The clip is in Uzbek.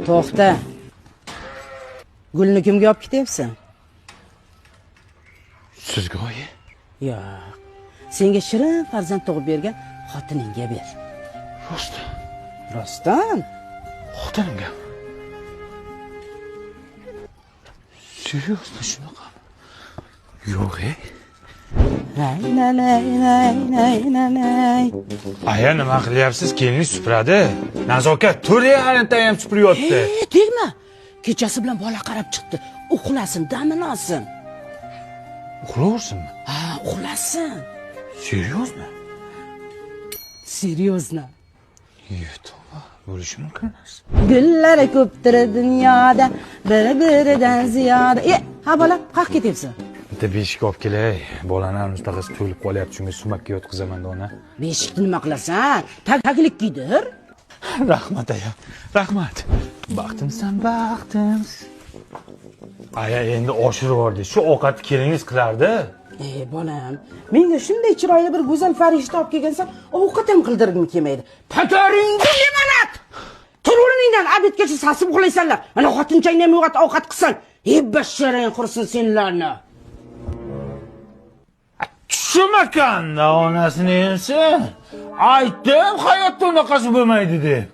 To'xta. Gulni kimga olib ketyapsan? Sizga oyi? Yo'q. Senga shirin farzand tug'ib bergan xotiningga ber. Rostdan. Rostdan? Xotinimga. Seriyosmi shunaqa? Yo'q, Aya, nima qilyapsiz? Kelinlik supuradi. Nazokat, to'rayaranta ham supuryapti. Tegma. Kechasi bilan bola qarab chiqdi. Uxlasin, damini olsin. Uxlaversinmi? Ha, uxlasin. Seriozmi? Seriozna. Tavba, bo'lishi mumkin emas. Gullari ko'pdir dunyoda, biri-biridan ziyoda. Ha bola, qayerga ketyapsan? Bitta beshik olib kelay. Bolalar mustaqil to'lib qolyapti, shunga sumakka yotqizaman dona. Beshikni nima qilasan? Taglik kiydir. Rahmat aya. Rahmat. Baxtimsan, baxtim. Aya, endi oshirib yubordi. Shu ovqatni kelingiz qilardi. Bolam, menga shunday chiroyli bir go'zal farishta olib kelgansan, ovqat ham qildirgim kelmaydi. Pakaringni limonad. Tur o'rningdan, abedgacha sasib uxlaysanlar. Mana xotinchangni ham uyg'ot, ovqat qilsan. Basharang qursin senlarni. Tushmakan onasini ensin. Aytdim, hayotda unaqasi bo'lmaydi deb.